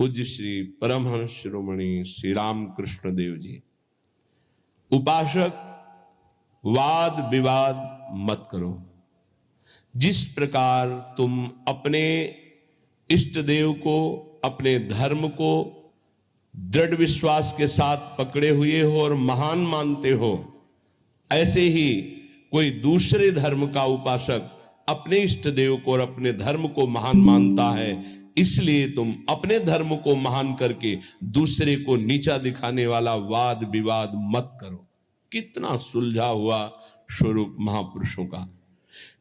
पूज्य श्री परमहंस शिरोमणि श्री रामकृष्ण देव जी। उपासक, वाद विवाद मत करो। जिस प्रकार तुम अपने इष्ट देव को, अपने धर्म को दृढ़ विश्वास के साथ पकड़े हुए हो और महान मानते हो, ऐसे ही कोई दूसरे धर्म का उपासक अपने इष्ट देव को और अपने धर्म को महान मानता है। इसलिए तुम अपने धर्म को महान करके दूसरे को नीचा दिखाने वाला वाद विवाद मत करो। कितना सुलझा हुआ स्वरूप महापुरुषों का।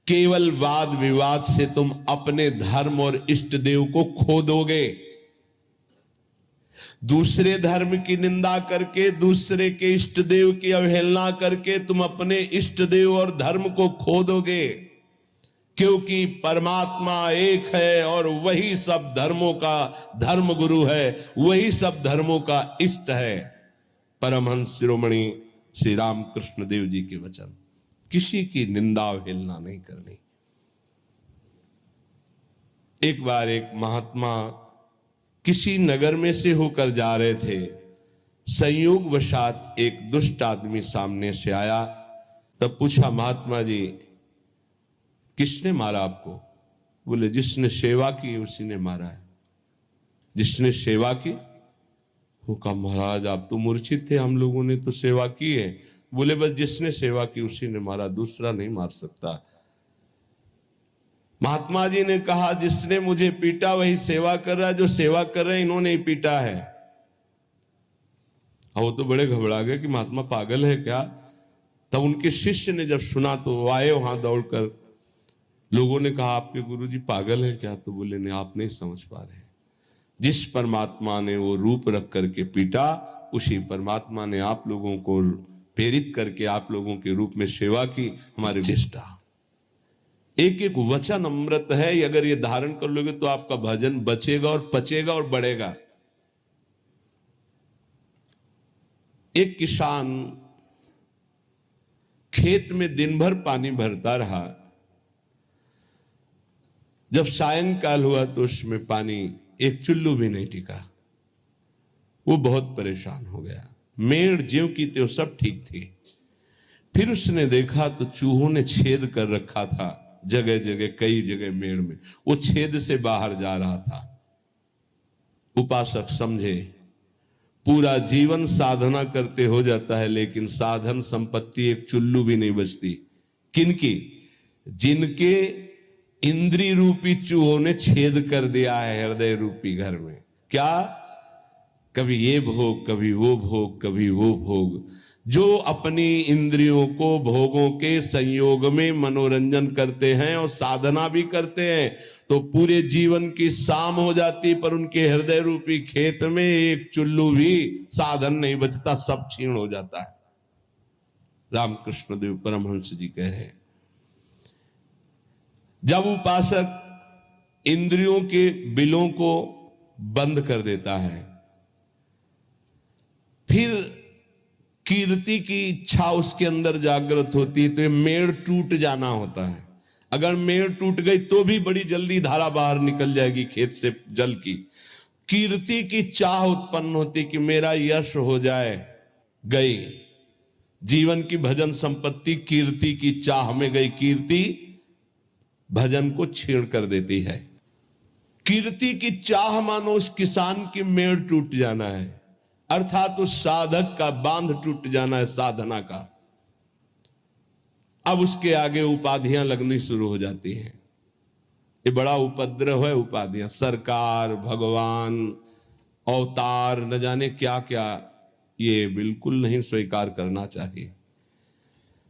केवल वाद विवाद से तुम अपने धर्म और इष्ट देव को खो दोगे। दूसरे धर्म की निंदा करके, दूसरे के इष्ट देव की अवहेलना करके तुम अपने इष्ट देव और धर्म को खो दोगे, क्योंकि परमात्मा एक है और वही सब धर्मों का धर्म गुरु है, वही सब धर्मों का इष्ट है। परमहंस शिरोमणि श्री रामकृष्ण देव जी के वचन। किसी की निंदा अवहेलना नहीं करनी। एक बार एक महात्मा किसी नगर में से होकर जा रहे थे। संयोग वशात एक दुष्ट आदमी सामने से आया। तब पूछा, महात्मा जी किसने मारा आपको? बोले, जिसने सेवा की उसी ने मारा है। जिसने सेवा की? वो कहा, महाराज आप तो मूर्छित थे, हम लोगों ने तो सेवा की है। बोले, बस जिसने सेवा की उसी ने मारा, दूसरा नहीं मार सकता। महात्मा जी ने कहा, जिसने मुझे पीटा वही सेवा कर रहा है, जो सेवा कर रहे हैं इन्होंने ही पीटा है। वो तो बड़े घबरा गए कि महात्मा पागल है क्या। तब उनके शिष्य ने जब सुना तो आए वहां दौड़कर। लोगों ने कहा, आपके गुरुजी पागल है क्या? तो बोले, नहीं, आप नहीं समझ पा रहे। जिस परमात्मा ने वो रूप रख करके पीटा, उसी परमात्मा ने आप लोगों को प्रेरित करके आप लोगों के रूप में सेवा की। हमारे चेष्टा एक एक वचन अमृत है। अगर ये धारण कर लोगे तो आपका भजन बचेगा और पचेगा और बढ़ेगा। एक किसान खेत में दिन भर पानी भरता रहा। जब सायंकाल हुआ तो उसमें पानी एक चुल्लू भी नहीं टिका। वो बहुत परेशान हो गया। मेड़ ज्यों की त्यों सब ठीक थी। फिर उसने देखा तो चूहों ने छेद कर रखा था जगह जगह, कई जगह मेड़ में। वो छेद से बाहर जा रहा था। उपासक समझे, पूरा जीवन साधना करते हो जाता है, लेकिन साधन संपत्ति एक चुल्लू भी नहीं बचती। किनकी? जिनके इंद्रिय रूपी चूहों ने छेद कर दिया है हृदय रूपी घर में। क्या? कभी ये भोग, कभी वो भोग, कभी वो भोग। जो अपनी इंद्रियों को भोगों के संयोग में मनोरंजन करते हैं और साधना भी करते हैं, तो पूरे जीवन की शाम हो जाती, पर उनके हृदय रूपी खेत में एक चुल्लू भी साधन नहीं बचता, सब क्षीण हो जाता है। रामकृष्ण देव परमहंस जी कह रहे हैं, जब उपासक इंद्रियों के बिलों को बंद कर देता है, फिर कीर्ति की इच्छा उसके अंदर जागृत होती है, तो ये मेड़ टूट जाना होता है। अगर मेड़ टूट गई तो भी बड़ी जल्दी धारा बाहर निकल जाएगी खेत से जल की। कीर्ति की चाह उत्पन्न होती कि मेरा यश हो जाए। गई जीवन की भजन संपत्ति कीर्ति की चाह में गई। कीर्ति भजन को छीण कर देती है। कीर्ति की चाह मानो उस किसान की मेड़ टूट जाना है, अर्थात उस साधक का बांध टूट जाना है साधना का। अब उसके आगे उपाधियां लगनी शुरू हो जाती हैं। ये बड़ा उपद्रव है उपाधियां। सरकार, भगवान, अवतार, न जाने क्या क्या। ये बिल्कुल नहीं स्वीकार करना चाहिए,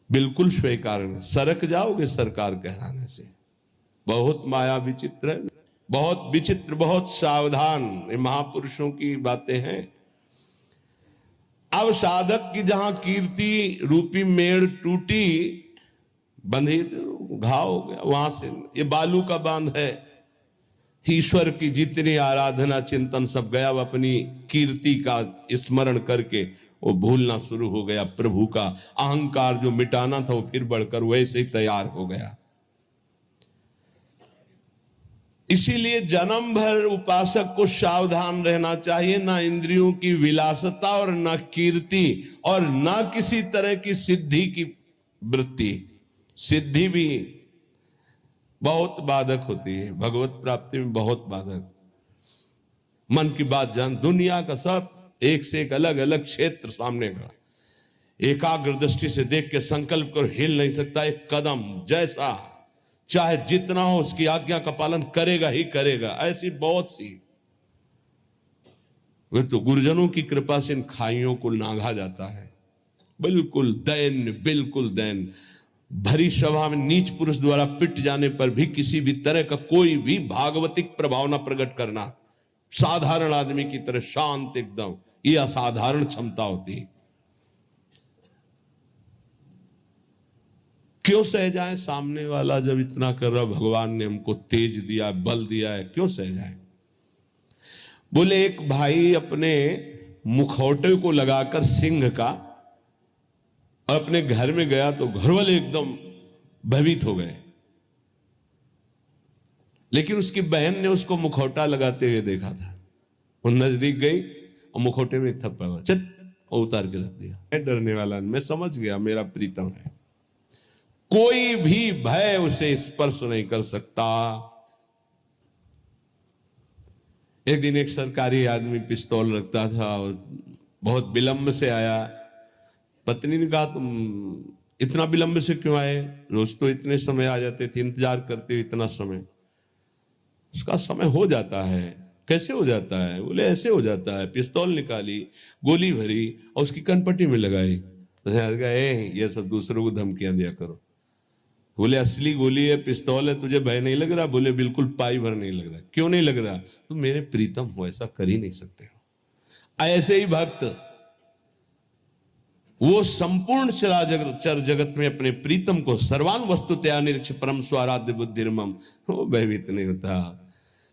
बिल्कुल स्वीकार नहीं। सरक जाओगे सरकार कहलाने से। बहुत माया विचित्र है, बहुत विचित्र, बहुत सावधान। ये महापुरुषों की बातें हैं। अब साधक की जहां कीर्ति रूपी मेड़ टूटी, बंधी, घाव हो गया वहां से। ये बालू का बांध है। ईश्वर की जितनी आराधना चिंतन सब गया। वो अपनी कीर्ति का स्मरण करके वो भूलना शुरू हो गया। प्रभु का अहंकार जो मिटाना था वो फिर बढ़कर वैसे ही तैयार हो गया। इसीलिए जन्म भर उपासक को सावधान रहना चाहिए, ना इंद्रियों की विलासता और ना कीर्ति और ना किसी तरह की सिद्धि की वृत्ति। सिद्धि भी बहुत बाधक होती है, भगवत प्राप्ति में बहुत बाधक। मन की बात जान, दुनिया का सब एक से एक अलग अलग क्षेत्र सामने का, एकाग्र दृष्टि से देख के संकल्प कर हिल नहीं सकता एक कदम। जैसा चाहे जितना हो उसकी आज्ञा का पालन करेगा ही करेगा। ऐसी बहुत सी, वे तो गुरुजनों की कृपा से इन खाइयों को नांगा जाता है। बिल्कुल दैन्य, बिल्कुल दैन्य। भरी सभा में नीच पुरुष द्वारा पिट जाने पर भी किसी भी तरह का कोई भी भागवतिक प्रभाव न प्रकट करना, साधारण आदमी की तरह शांत एकदम, ये असाधारण क्षमता होती है। क्यों सह जाए? सामने वाला जब इतना कर रहा, भगवान ने हमको तेज दिया, बल दिया है, क्यों सह जाए? बोले एक भाई अपने मुखौटे को लगाकर सिंह का और अपने घर में गया तो घर वाले एकदम भयभीत हो गए, लेकिन उसकी बहन ने उसको मुखौटा लगाते हुए देखा था। वो नजदीक गई और मुखौटे में थप्पड़ मारा, चल, और उतार के रख दिया। मैं डरने वाला, मैं समझ गया मेरा प्रीतम है, कोई भी भय उसे स्पर्श नहीं कर सकता। एक दिन एक सरकारी आदमी पिस्तौल रखता था और बहुत विलंब से आया। पत्नी ने कहा तुम इतना विलंब से क्यों आए? रोज तो इतने समय आ जाते थे, इंतजार करते हो इतना समय। उसका समय हो जाता है। कैसे हो जाता है? बोले ऐसे हो जाता है। पिस्तौल निकाली, गोली भरी और उसकी कनपट्टी में लगाई। तो ये सब दूसरों को धमकियां दिया करो। बोले असली गोली है, पिस्तौल है, तुझे भय नहीं लग रहा? बोले बिल्कुल पाई भर नहीं लग रहा। क्यों नहीं लग रहा? तुम मेरे प्रीतम हो, ऐसा कर ही नहीं सकते हो। ऐसे ही भक्त, वो संपूर्ण चर जगत में अपने प्रीतम को सर्वान वस्तुतया निरीक्ष परम स्वाराध्य बुद्धिर्मम, वो भयभीत नहीं होता।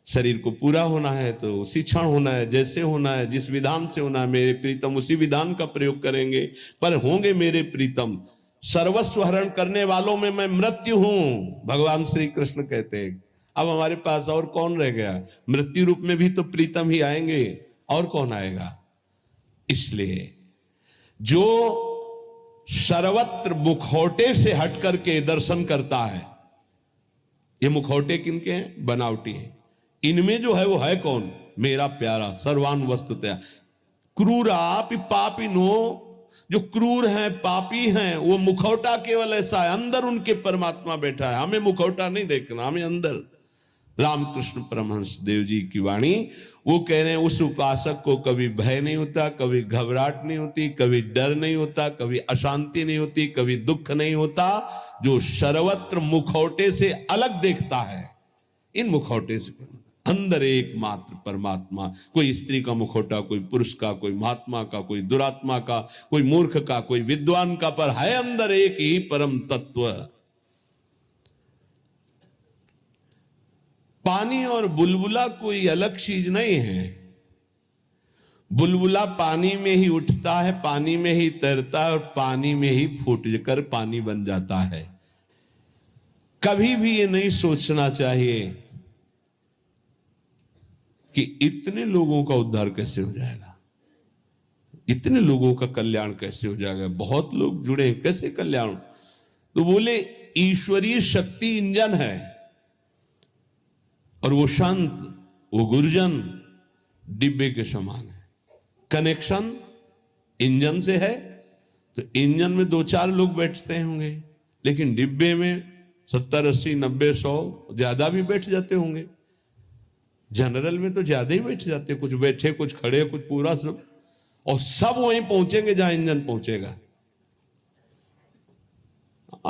शरीर को पूरा होना है तो उसी क्षण होना है, जैसे होना है, जिस विधान से होना है, मेरे प्रीतम उसी विधान का प्रयोग करेंगे। पर होंगे मेरे प्रीतम, सर्वस्व हरण करने वालों में मैं मृत्यु हूं, भगवान श्री कृष्ण कहते हैं। अब हमारे पास और कौन रह गया? मृत्यु रूप में भी तो प्रीतम ही आएंगे, और कौन आएगा? इसलिए जो सर्वत्र मुखौटे से हट करके दर्शन करता है, ये मुखौटे किनके हैं? बनावटी है। इनमें जो है वो है कौन? मेरा प्यारा, सर्वान वस्तुतया। क्रूरापि पापिनो, जो क्रूर हैं, पापी हैं, वो मुखौटा केवल ऐसा है, अंदर उनके परमात्मा बैठा है। हमें मुखौटा नहीं देखना, हमें अंदर। रामकृष्ण परमहंस देव जी की वाणी, वो कह रहे हैं उस उपासक को कभी भय नहीं होता, कभी घबराहट नहीं होती, कभी डर नहीं होता, कभी अशांति नहीं होती, कभी दुख नहीं होता, जो सर्वत्र मुखौटे से अलग देखता है। इन मुखौटे से अंदर एकमात्र परमात्मा। कोई स्त्री का मुखौटा, कोई पुरुष का, कोई महात्मा का, कोई दुरात्मा का, कोई मूर्ख का, कोई विद्वान का, पर है अंदर एक ही परम तत्व। पानी और बुलबुला कोई अलग चीज नहीं है। बुलबुला पानी में ही उठता है, पानी में ही तैरता है और पानी में ही फूट कर पानी बन जाता है। कभी भी ये नहीं सोचना चाहिए कि इतने लोगों का उद्धार कैसे हो जाएगा, इतने लोगों का कल्याण कैसे हो जाएगा, बहुत लोग जुड़े हैं, कैसे कल्याण? तो बोले ईश्वरीय शक्ति इंजन है, और वो शांत, वो गुरुजन डिब्बे के समान है। कनेक्शन इंजन से है तो इंजन में 2-4 लोग बैठते होंगे, लेकिन डिब्बे में 70, 80, 90, 100 ज्यादा भी बैठ जाते होंगे। जनरल में तो ज्यादा ही बैठ जाते, कुछ बैठे, कुछ खड़े, कुछ पूरा सब, और सब वहीं पहुंचेंगे जहां इंजन पहुंचेगा।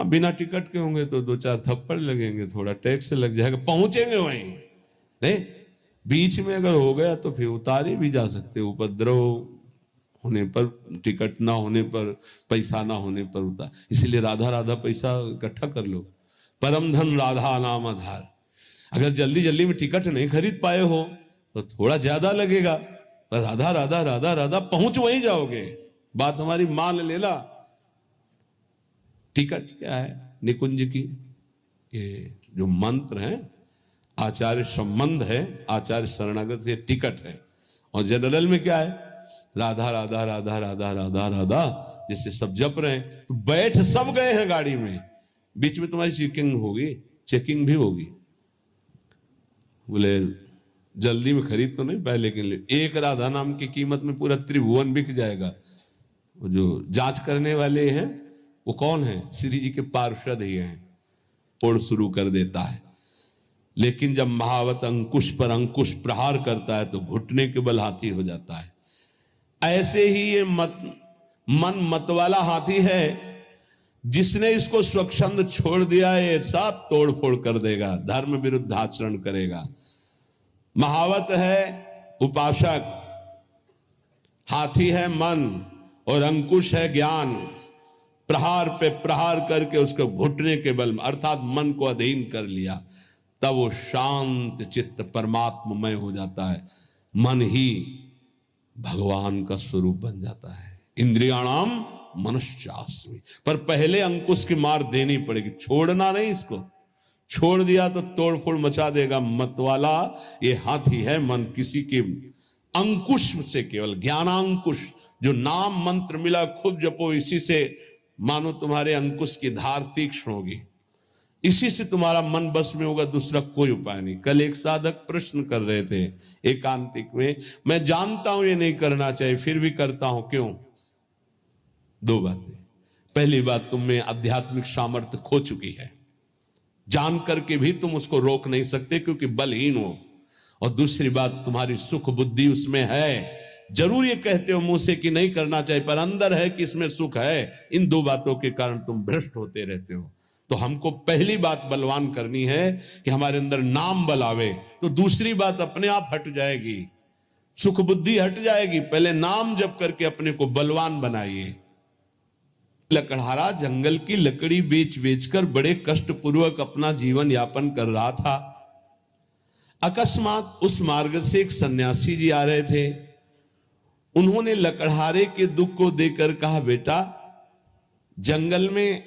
बिना टिकट के होंगे तो 2-4 थप्पड़ लगेंगे, थोड़ा टैक्स लग जाएगा, पहुंचेंगे वहीं। नहीं, बीच में अगर हो गया तो फिर उतारे भी जा सकते, उपद्रव होने पर, टिकट ना होने पर, पैसा ना होने पर उतार। इसीलिए राधा राधा पैसा इकट्ठा कर लो, परम धन राधा नाम आधार। अगर जल्दी जल्दी में टिकट नहीं खरीद पाए हो तो थोड़ा ज्यादा लगेगा, पर राधा राधा राधा राधा पहुंच वहीं जाओगे। बात हमारी मान लेना। टिकट क्या है? निकुंज की ये जो मंत्र है, आचार्य संबंध है, आचार्य शरणागत ये टिकट है। और जनरल में क्या है, राधा राधा राधा राधा राधा राधा, जैसे सब जप रहे हैं। तो बैठ सब गए हैं गाड़ी में, बीच में तुम्हारी चेकिंग होगी, चेकिंग भी होगी। बोले जल्दी में खरीद तो नहीं पाए, लेकिन एक राधा नाम की कीमत में पूरा त्रिभुवन बिक जाएगा। वो जो जांच करने वाले हैं वो कौन है, श्री जी के पार्षद ही हैं। पोड़ शुरू कर देता है, लेकिन जब महावत अंकुश पर अंकुश प्रहार करता है तो घुटने के बल हाथी हो जाता है। ऐसे ही ये मन मत वाला हाथी है, जिसने इसको स्वच्छंद छोड़ दिया है ये सब तोड़ फोड़ कर देगा, धर्म विरुद्ध आचरण करेगा। महावत है उपासक, हाथी है मन और अंकुश है ज्ञान। प्रहार पे प्रहार करके उसको घुटने के बल अर्थात मन को अधीन कर लिया, तब वो शांत चित्त परमात्ममय हो जाता है। मन ही भगवान का स्वरूप बन जाता है। इंद्रियाणाम मनश्चास्मि, पर पहले अंकुश की मार देनी पड़ेगी, छोड़ना नहीं। इसको छोड़ दिया तो तोड़फोड़ मचा देगा। मत वाला ये हाथी है मन, किसी के अंकुश से, केवल ज्ञानांकुश, जो नाम मंत्र मिला खूब जपो, इसी से मानो तुम्हारे अंकुश की धार तीक्ष्ण होगी, इसी से तुम्हारा मन बस में होगा, दूसरा कोई उपाय नहीं। कल एक साधक प्रश्न कर रहे थे एकांतिक में, मैं जानता हूं ये नहीं करना चाहिए फिर भी करता हूं, क्यों? दो बातें। पहली बात, तुम में आध्यात्मिक सामर्थ्य खो चुकी है, जान करके भी तुम उसको रोक नहीं सकते क्योंकि बलहीन हो। और दूसरी बात, तुम्हारी सुख बुद्धि उसमें है, जरूर ये कहते हो मुंह से कि नहीं करना चाहिए, पर अंदर है कि इसमें सुख है। इन दो बातों के कारण तुम भ्रष्ट होते रहते हो। तो हमको पहली बात बलवान करनी है कि हमारे अंदर नाम बल आवे, तो दूसरी बात अपने आप हट जाएगी, सुख बुद्धि हट जाएगी। पहले नाम जप करके अपने को बलवान बनाइए। लकड़हारा जंगल की लकड़ी बेच बेचकर बड़े कष्ट पूर्वक अपना जीवन यापन कर रहा था। अकस्मात उस मार्ग से एक सन्यासी जी आ रहे थे। उन्होंने लकड़हारे के दुख को देखकर कहा, बेटा जंगल में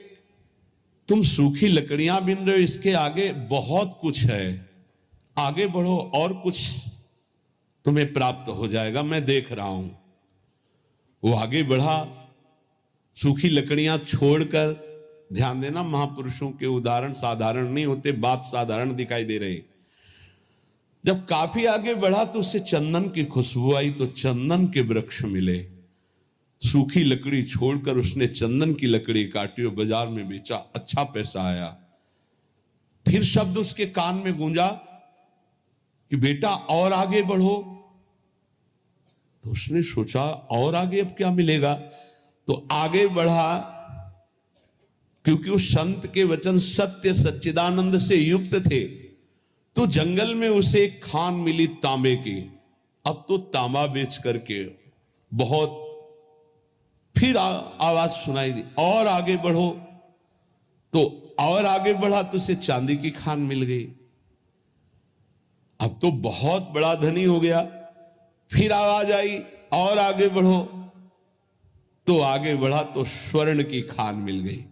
तुम सूखी लकड़ियां बिन रहे हो, इसके आगे बहुत कुछ है, आगे बढ़ो और कुछ तुम्हें प्राप्त हो जाएगा, मैं देख रहा हूं। वो आगे बढ़ा, सूखी लकड़ियां छोड़कर। ध्यान देना, महापुरुषों के उदाहरण साधारण नहीं होते, बात साधारण दिखाई दे रही। जब काफी आगे बढ़ा तो उससे चंदन की खुशबू आई, तो चंदन के वृक्ष मिले। सूखी लकड़ी छोड़कर उसने चंदन की लकड़ी काटी और बाजार में बेचा, अच्छा पैसा आया। फिर शब्द उसके कान में गूंजा कि बेटा और आगे बढ़ो। तो उसने सोचा और आगे अब क्या मिलेगा, तो आगे बढ़ा। क्योंकि उस संत के वचन सत्य सच्चिदानंद से युक्त थे, तो जंगल में उसे एक खान मिली तांबे की। अब तो तांबा बेच करके बहुत, फिर आवाज सुनाई दी और आगे बढ़ो, तो और आगे बढ़ा तो उसे चांदी की खान मिल गई। अब तो बहुत बड़ा धनी हो गया। फिर आवाज आई और आगे बढ़ो, तो आगे बढ़ा तो स्वर्ण की खान मिल गई।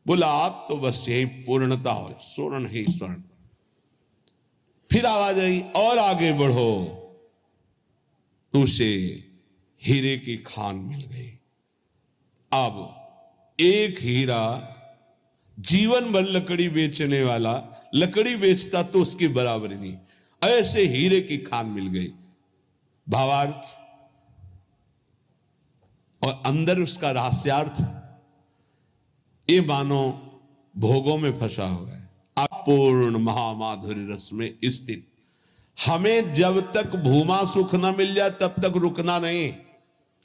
बोला आप तो बस यही पूर्णता हो, स्वर्ण ही स्वर्ण। फिर आवाज आई और आगे बढ़ो, तो उसे हीरे की खान मिल गई। अब एक हीरा जीवन भर लकड़ी बेचने वाला लकड़ी बेचता तो उसकी बराबरी नहीं, ऐसे हीरे की खान मिल गई। भावार्थ और अंदर उसका रहस्यार्थ, ये मानो भोगों में फंसा हुआ है, अपूर्ण महामाधुर्य रस में स्थित। हमें जब तक भूमा सुख ना मिल जाए तब तक रुकना नहीं,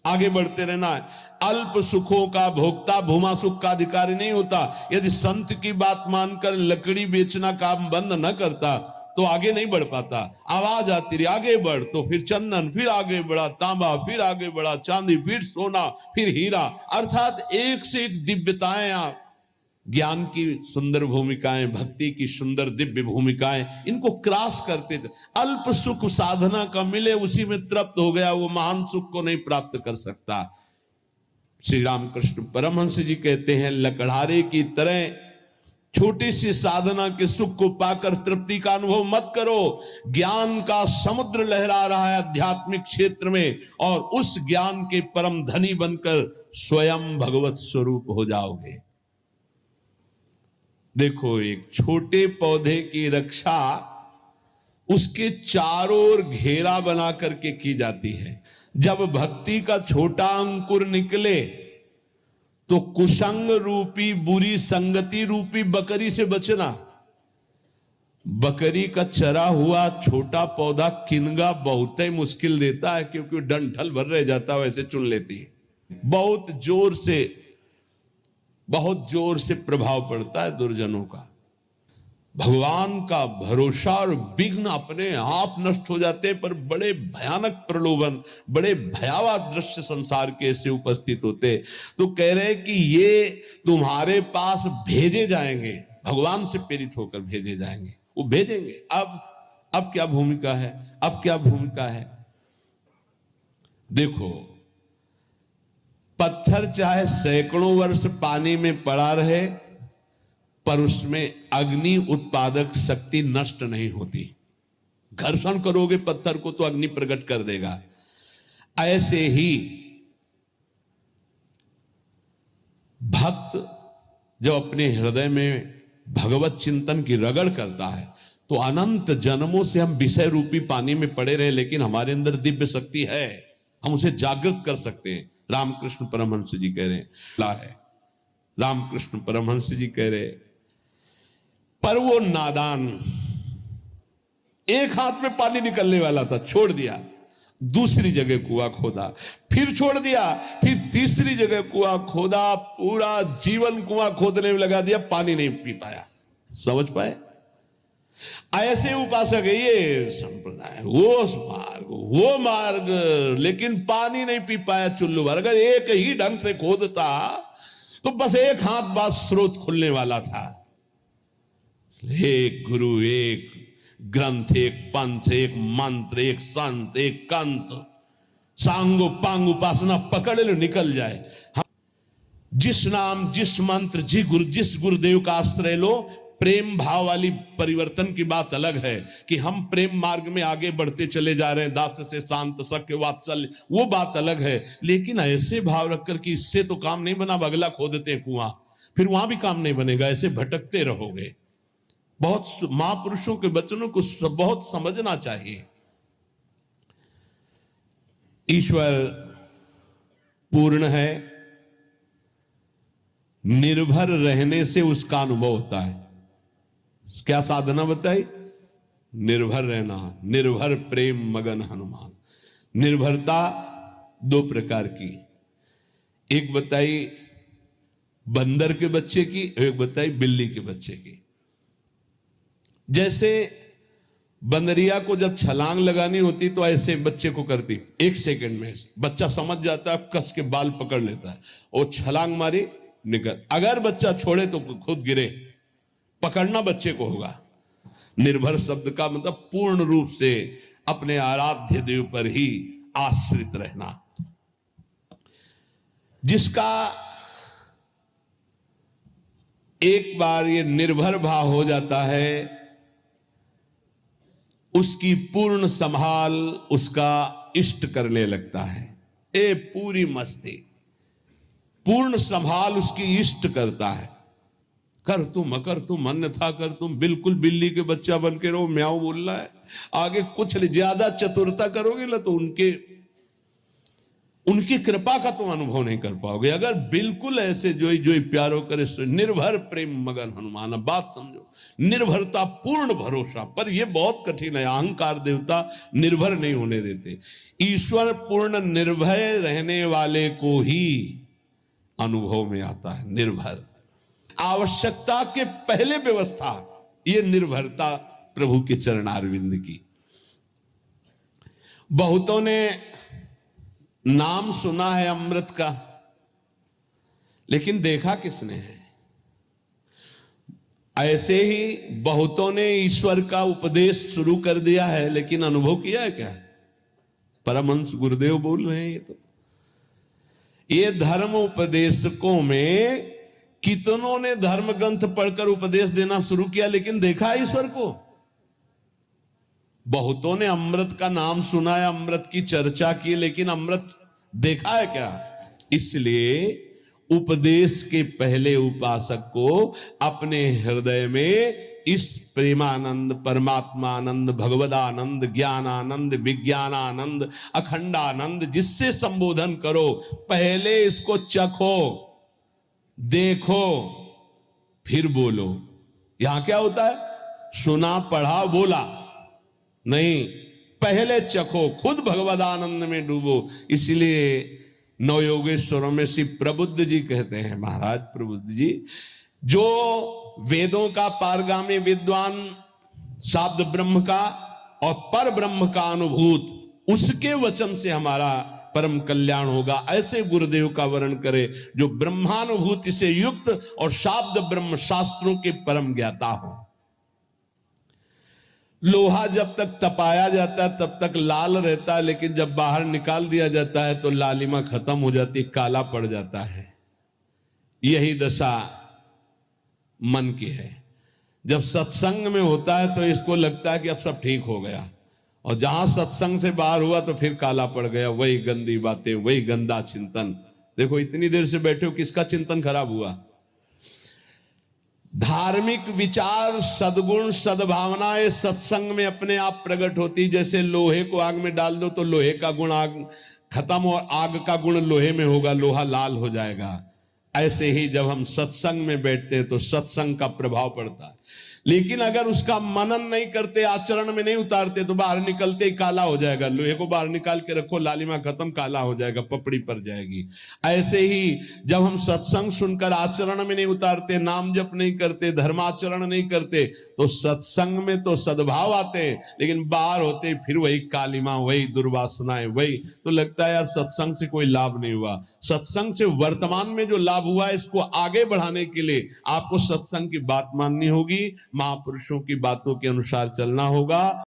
आगे बढ़ते रहना है। अल्प सुखों का भोक्ता भूमा सुख का अधिकारी नहीं होता। यदि संत की बात मानकर लकड़ी बेचना काम बंद न करता तो आगे नहीं बढ़ पाता। आवाज आती रही आगे बढ़, तो फिर चंदन, फिर आगे बढ़ा तांबा, फिर आगे बढ़ा चांदी, फिर सोना, फिर हीरा, अर्थात एक से एक दिव्यताएं, ज्ञान की सुंदर भूमिकाएं, भक्ति की सुंदर दिव्य भूमिकाएं, इनको क्रॉस करते थे। अल्प सुख साधना का मिले उसी में तृप्त हो गया, वो महान सुख को नहीं प्राप्त कर सकता। श्री रामकृष्ण परमहंस जी कहते हैं, लकड़हारे की तरह छोटी सी साधना के सुख को पाकर तृप्ति का अनुभव मत करो। ज्ञान का समुद्र लहरा रहा है आध्यात्मिक क्षेत्र में, और उस ज्ञान के परम धनी बनकर स्वयं भगवत स्वरूप हो जाओगे। देखो, एक छोटे पौधे की रक्षा उसके चारों ओर घेरा बना करके की जाती है। जब भक्ति का छोटा अंकुर निकले तो कुसंग रूपी, बुरी संगति रूपी बकरी से बचना। बकरी का चरा हुआ छोटा पौधा किनगा बहुत ही मुश्किल देता है, क्योंकि डंठल भर रह जाता है, वैसे चुन लेती है। बहुत जोर से प्रभाव पड़ता है दुर्जनों का। भगवान का भरोसा और विघ्न अपने आप नष्ट हो जाते हैं, पर बड़े भयानक प्रलोभन, बड़े भयावह दृश्य संसार के ऐसे उपस्थित होते। तो कह रहे कि ये तुम्हारे पास भेजे जाएंगे, भगवान से प्रेरित होकर भेजे जाएंगे। वो भेजेंगे। अब क्या भूमिका है? अब क्या भूमिका है? देखो, पत्थर चाहे सैकड़ों वर्ष पानी में पड़ा रहे, पर उसमें अग्नि उत्पादक शक्ति नष्ट नहीं होती। घर्षण करोगे पत्थर को तो अग्नि प्रकट कर देगा। ऐसे ही भक्त जब अपने हृदय में भगवत चिंतन की रगड़ करता है, तो अनंत जन्मों से हम विषय रूपी पानी में पड़े रहे, लेकिन हमारे अंदर दिव्य शक्ति है, हम उसे जागृत कर सकते हैं। रामकृष्ण परमहंस जी कह रहे हैं, रामकृष्ण परमहंस जी कह रहे, पर वो नादान, एक हाथ में पानी निकलने वाला था, छोड़ दिया, दूसरी जगह कुआं खोदा, फिर छोड़ दिया, फिर तीसरी जगह कुआं खोदा, पूरा जीवन कुआं खोदने में लगा दिया, पानी नहीं पी पाया। समझ पाए? ऐसे उपासक है ये संप्रदाय, वो मार्ग, लेकिन पानी नहीं पी पाया चुल्लू भर। अगर एक ही ढंग से खोदता तो बस एक हाथ बाद स्रोत खुलने वाला था। एक गुरु, एक ग्रंथ, एक पंथ, एक मंत्र, एक संत, एक कंत, सांगो पांग उपासना पकड़ लो, निकल जाए। हम जिस नाम, जिस मंत्र, जिस गुरुदेव का आश्रय लो, प्रेम भाव वाली परिवर्तन की बात अलग है कि हम प्रेम मार्ग में आगे बढ़ते चले जा रहे हैं, दास से शांत, सख्य, वात्सल्य, वो बात अलग है। लेकिन ऐसे भाव रखकर कि इससे तो काम नहीं बना, अगला खोदते हैं कुआं, फिर वहां भी काम नहीं बनेगा, ऐसे भटकते रहोगे। बहुत महापुरुषों के वचनों को बहुत समझना चाहिए। ईश्वर पूर्ण है, निर्भर रहने से उसका अनुभव होता है। क्या साधना बताई? निर्भर रहना, निर्भर प्रेम मगन हनुमान। निर्भरता दो प्रकार की, एक बताई बंदर के बच्चे की, एक बताई बिल्ली के बच्चे की। जैसे बंदरिया को जब छलांग लगानी होती तो ऐसे बच्चे को करती, 1 सेकंड में बच्चा समझ जाता है, कस के बाल पकड़ लेता है और छलांग मारी, निकल। अगर बच्चा छोड़े तो खुद गिरे, पकड़ना बच्चे को होगा। निर्भर शब्द का मतलब पूर्ण रूप से अपने आराध्य देव पर ही आश्रित रहना। जिसका एक बार ये निर्भर भाव हो जाता है, उसकी पूर्ण संभाल उसका इष्ट करने लगता है। ए पूरी मस्ती, पूर्ण संभाल उसकी इष्ट करता है। कर तुम, अकर तुम, अन्यथा कर तुम। बिल्कुल बिल्ली के बच्चा बन के रहो, म्याऊ बोल रहा है, आगे कुछ ज्यादा चतुरता करोगे ना तो उनकी कृपा का तुम अनुभव नहीं कर पाओगे। अगर बिल्कुल ऐसे जो प्यारो करे, निर्भर प्रेम मगन हनुमान। बात समझो, निर्भरता, पूर्ण भरोसा। पर यह बहुत कठिन है, अहंकार देवता निर्भर नहीं होने देते। ईश्वर पूर्ण निर्भय रहने वाले को ही अनुभव में आता है। निर्भर, आवश्यकता के पहले व्यवस्था, यह निर्भरता प्रभु के चरणारविंद की। बहुतों ने नाम सुना है अमृत का, लेकिन देखा किसने है? ऐसे ही बहुतों ने ईश्वर का उपदेश शुरू कर दिया है, लेकिन अनुभव किया है क्या? परमहंस गुरुदेव बोल रहे हैं, ये धर्म उपदेशकों में कितनों ने धर्म ग्रंथ पढ़कर उपदेश देना शुरू किया, लेकिन देखा है ईश्वर को? बहुतों ने अमृत का नाम सुना है, अमृत की चर्चा की, लेकिन अमृत देखा है क्या? इसलिए उपदेश के पहले उपासक को अपने हृदय में इस प्रेमानंद, परमात्मानंद, भगवदानंद, ज्ञानानंद, विज्ञानानंद, अखंडानंद जिससे संबोधन करो, पहले इसको चखो, देखो, फिर बोलो। यहां क्या होता है? सुना, पढ़ा, बोला नहीं, पहले चखो, खुद भगवदानंद में डूबो। इसलिए नवयोगेश्वरों में श्री प्रबुद्ध जी कहते हैं, महाराज प्रबुद्ध जी, जो वेदों का पारगामी विद्वान, शाब्द ब्रह्म का और पर ब्रह्म का अनुभूत, उसके वचन से हमारा परम कल्याण होगा, ऐसे गुरुदेव का वर्ण करे जो ब्रह्मानुभूति से युक्त और शाब्द ब्रह्म शास्त्रों के परम ज्ञाता हो। लोहा जब तक तपाया जाता है तब तक लाल रहता है, लेकिन जब बाहर निकाल दिया जाता है तो लालिमा खत्म हो जाती, काला पड़ जाता है। यही दशा मन की है। जब सत्संग में होता है तो इसको लगता है कि अब सब ठीक हो गया, और जहां सत्संग से बाहर हुआ तो फिर काला पड़ गया, वही गंदी बातें, वही गंदा चिंतन। देखो इतनी देर से बैठे हो, किसका चिंतन खराब हुआ? धार्मिक विचार, सद्गुण, सद्भावनाएं सत्संग में अपने आप प्रकट होती। जैसे लोहे को आग में डाल दो तो लोहे का गुण आग खत्म और आग का गुण लोहे में होगा, लोहा लाल हो जाएगा। ऐसे ही जब हम सत्संग में बैठते हैं तो सत्संग का प्रभाव पड़ता है। लेकिन अगर उसका मनन नहीं करते, आचरण में नहीं उतारते, तो बाहर निकलते ही काला हो जाएगा। लोहे को बाहर निकाल के रखो, लालिमा खत्म, काला हो जाएगा, पपड़ी पड़ जाएगी। ऐसे ही जब हम सत्संग सुनकर आचरण में नहीं उतारते, नाम जप नहीं करते, धर्माचरण नहीं करते, तो सत्संग में तो सद्भाव आते, लेकिन बाहर होते फिर वही कालिमा, वही दुर्वासनाएं, वही। तो लगता है यार सत्संग से कोई लाभ नहीं हुआ। सत्संग से वर्तमान में जो लाभ हुआ है, इसको आगे बढ़ाने के लिए आपको सत्संग की बात माननी होगी, महापुरुषों की बातों के अनुसार चलना होगा।